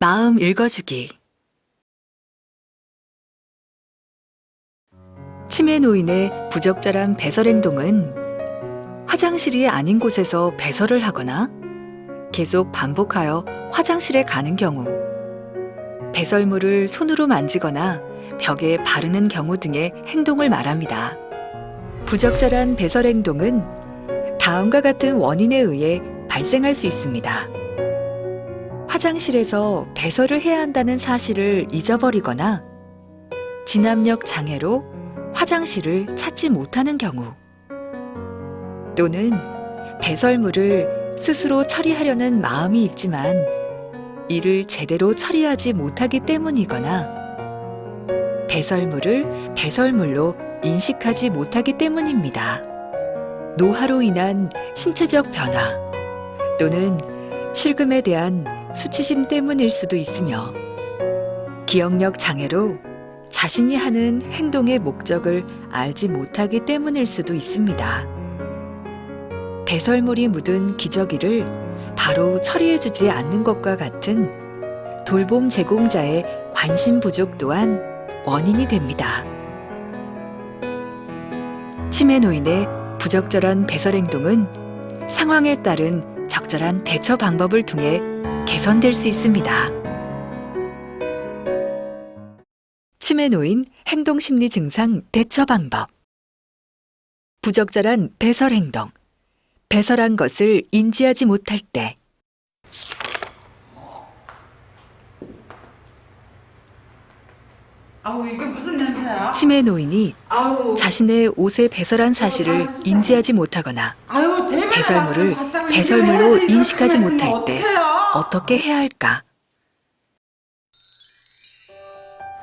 마음 읽어주기. 치매 노인의 부적절한 배설 행동은 화장실이 아닌 곳에서 배설을 하거나 계속 반복하여 화장실에 가는 경우, 배설물을 손으로 만지거나 벽에 바르는 경우 등의 행동을 말합니다. 부적절한 배설 행동은 다음과 같은 원인에 의해 발생할 수 있습니다. 화장실에서 배설을 해야 한다는 사실을 잊어버리거나 진압력 장애로 화장실을 찾지 못하는 경우, 또는 배설물을 스스로 처리하려는 마음이 있지만 이를 제대로 처리하지 못하기 때문이거나 배설물을 배설물로 인식하지 못하기 때문입니다. 노화로 인한 신체적 변화 또는 실금에 대한 수치심 때문일 수도 있으며, 기억력 장애로 자신이 하는 행동의 목적을 알지 못하기 때문일 수도 있습니다. 배설물이 묻은 기저귀를 바로 처리해주지 않는 것과 같은 돌봄 제공자의 관심 부족 또한 원인이 됩니다. 치매 노인의 부적절한 배설 행동은 상황에 따른 적절한 대처 방법을 통해 개선될 수 있습니다. 치매 노인 행동심리 증상 대처 방법. 부적절한 배설 행동. 배설한 것을 인지하지 못할 때. 아우, 이게 무슨 냄새야? 치매 노인이 아우, 자신의 옷에 배설한 사실을 인지하지 못하거나 아유, 배설물을 배설물로 인식하지 못할 때 어떻게 해야 할까?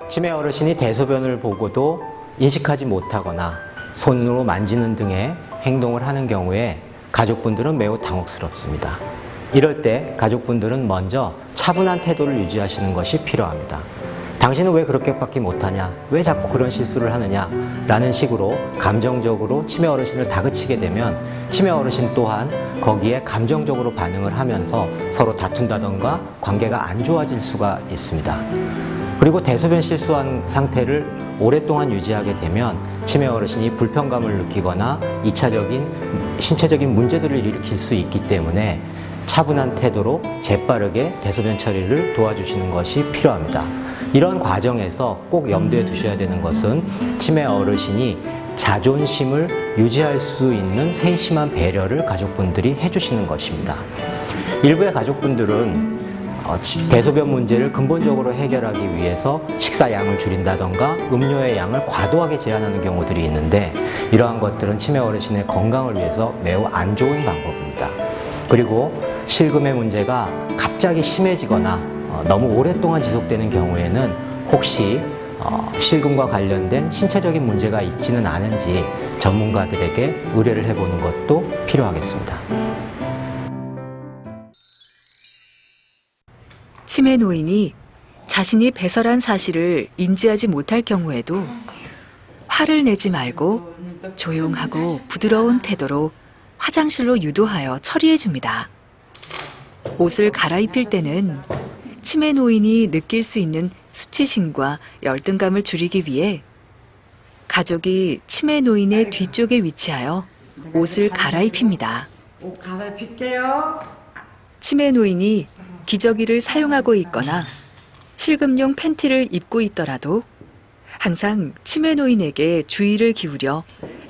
치매 어르신이 대소변을 보고도 인식하지 못하거나 손으로 만지는 등의 행동을 하는 경우에 가족분들은 매우 당혹스럽습니다. 이럴 때 가족분들은 먼저 차분한 태도를 유지하시는 것이 필요합니다. 당신은 왜 그렇게밖에 못하냐? 왜 자꾸 그런 실수를 하느냐? 라는 식으로 감정적으로 치매 어르신을 다그치게 되면 치매 어르신 또한 거기에 감정적으로 반응을 하면서 서로 다툰다던가 관계가 안 좋아질 수가 있습니다. 그리고 대소변 실수한 상태를 오랫동안 유지하게 되면 치매 어르신이 불편감을 느끼거나 2차적인 신체적인 문제들을 일으킬 수 있기 때문에 차분한 태도로 재빠르게 대소변 처리를 도와주시는 것이 필요합니다. 이런 과정에서 꼭 염두에 두셔야 되는 것은 치매 어르신이 자존심을 유지할 수 있는 세심한 배려를 가족분들이 해주시는 것입니다. 일부의 가족분들은 대소변 문제를 근본적으로 해결하기 위해서 식사 양을 줄인다던가 음료의 양을 과도하게 제한하는 경우들이 있는데, 이러한 것들은 치매 어르신의 건강을 위해서 매우 안 좋은 방법입니다. 그리고 실금의 문제가 갑자기 심해지거나 너무 오랫동안 지속되는 경우에는 혹시 실금과 관련된 신체적인 문제가 있지는 않은지 전문가들에게 의뢰를 해보는 것도 필요하겠습니다. 치매 노인이 자신이 배설한 사실을 인지하지 못할 경우에도 화를 내지 말고 조용하고 부드러운 태도로 화장실로 유도하여 처리해 줍니다. 옷을 갈아입힐 때는 치매 노인이 느낄 수 있는 수치심과 열등감을 줄이기 위해 가족이 치매 노인의 뒤쪽에 위치하여 옷을 갈아입힙니다. 옷 갈아입힐게요. 치매 노인이 기저귀를 사용하고 있거나 실금용 팬티를 입고 있더라도 항상 치매 노인에게 주의를 기울여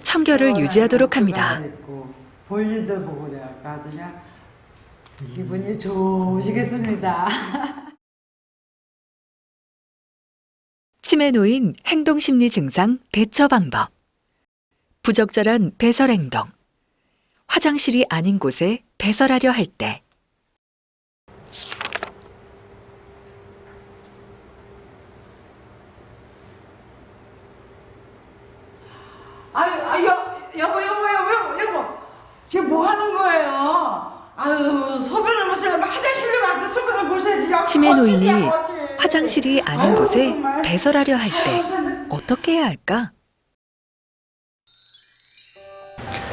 청결을 유지하도록 합니다. 볼일도 보고 내가 아주 그냥 기분이 좋으시겠습니다. 치매 노인 행동심리 증상 대처 방법. 부적절한 배설 행동. 화장실이 아닌 곳에 배설하려 할 때. 아유, 여보. 지금 뭐 하는 거예요? 아유, 소변을 보시려면 화장실로 가서 소변을 보셔야지. 치매 노인이 화장실이 아닌 곳에 배설하려 할 때 어떻게 해야 할까?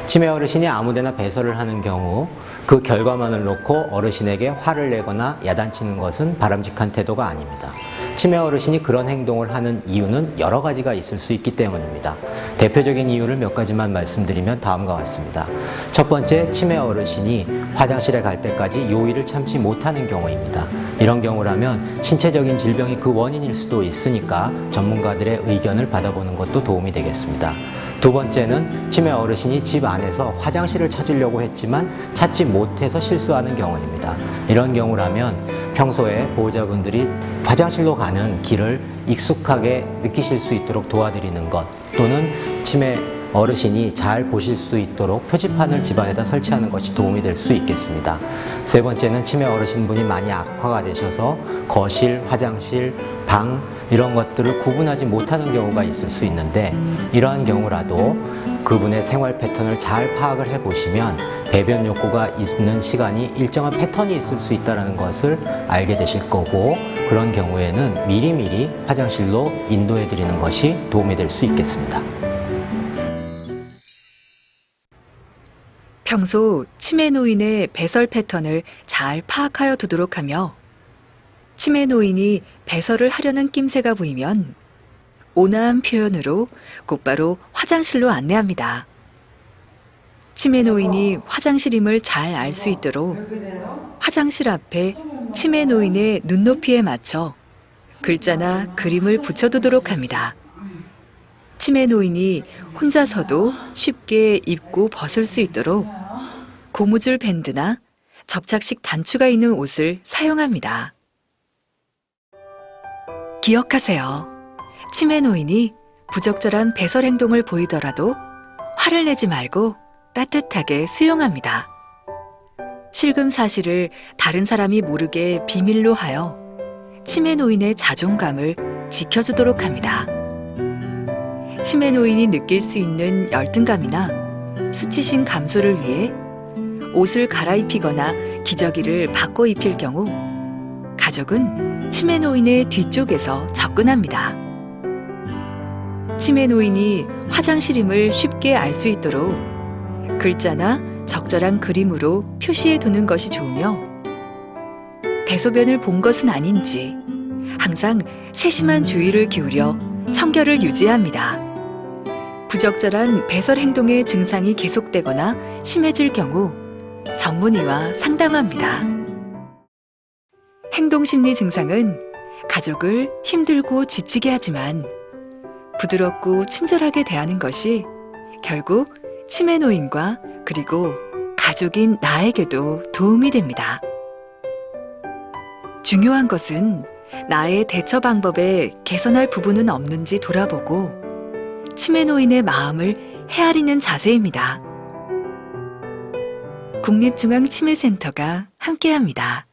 치매 어르신이 아무데나 배설을 하는 경우 그 결과만을 놓고 어르신에게 화를 내거나 야단치는 것은 바람직한 태도가 아닙니다. 치매 어르신이 그런 행동을 하는 이유는 여러 가지가 있을 수 있기 때문입니다. 대표적인 이유를 몇 가지만 말씀드리면 다음과 같습니다. 첫 번째, 치매 어르신이 화장실에 갈 때까지 요일을 참지 못하는 경우입니다. 이런 경우라면 신체적인 질병이 그 원인일 수도 있으니까 전문가들의 의견을 받아보는 것도 도움이 되겠습니다. 두 번째는 치매 어르신이 집 안에서 화장실을 찾으려고 했지만 찾지 못해서 실수하는 경우입니다. 이런 경우라면 평소에 보호자분들이 화장실로 가는 길을 익숙하게 느끼실 수 있도록 도와드리는 것, 또는 치매 어르신이 잘 보실 수 있도록 표지판을 집안에다 설치하는 것이 도움이 될 수 있겠습니다. 세 번째는 치매 어르신분이 많이 악화가 되셔서 거실, 화장실, 방 이런 것들을 구분하지 못하는 경우가 있을 수 있는데, 이러한 경우라도 그분의 생활 패턴을 잘 파악을 해보시면 배변 욕구가 있는 시간이 일정한 패턴이 있을 수 있다는 것을 알게 되실 거고, 그런 경우에는 미리미리 화장실로 인도해 드리는 것이 도움이 될 수 있겠습니다. 평소 치매 노인의 배설 패턴을 잘 파악하여 두도록 하며, 치매 노인이 배설을 하려는 낌새가 보이면 온화한 표현으로 곧바로 화장실로 안내합니다. 치매 노인이 화장실임을 잘 알 수 있도록 화장실 앞에 치매 노인의 눈높이에 맞춰 글자나 그림을 붙여두도록 합니다. 치매 노인이 혼자서도 쉽게 입고 벗을 수 있도록 고무줄 밴드나 접착식 단추가 있는 옷을 사용합니다. 기억하세요. 치매 노인이 부적절한 배설 행동을 보이더라도 화를 내지 말고 따뜻하게 수용합니다. 실금 사실을 다른 사람이 모르게 비밀로 하여 치매 노인의 자존감을 지켜주도록 합니다. 치매 노인이 느낄 수 있는 열등감이나 수치심 감소를 위해 옷을 갈아입히거나 기저귀를 바꿔 입힐 경우 가족은 치매 노인의 뒤쪽에서 접근합니다. 치매 노인이 화장실임을 쉽게 알 수 있도록 글자나 적절한 그림으로 표시해 두는 것이 좋으며, 대소변을 본 것은 아닌지 항상 세심한 주의를 기울여 청결을 유지합니다. 부적절한 배설 행동의 증상이 계속되거나 심해질 경우 전문의와 상담합니다. 행동심리 증상은 가족을 힘들고 지치게 하지만 부드럽고 친절하게 대하는 것이 결국 치매 노인과 그리고 가족인 나에게도 도움이 됩니다. 중요한 것은 나의 대처 방법에 개선할 부분은 없는지 돌아보고 치매 노인의 마음을 헤아리는 자세입니다. 국립중앙치매센터가 함께합니다.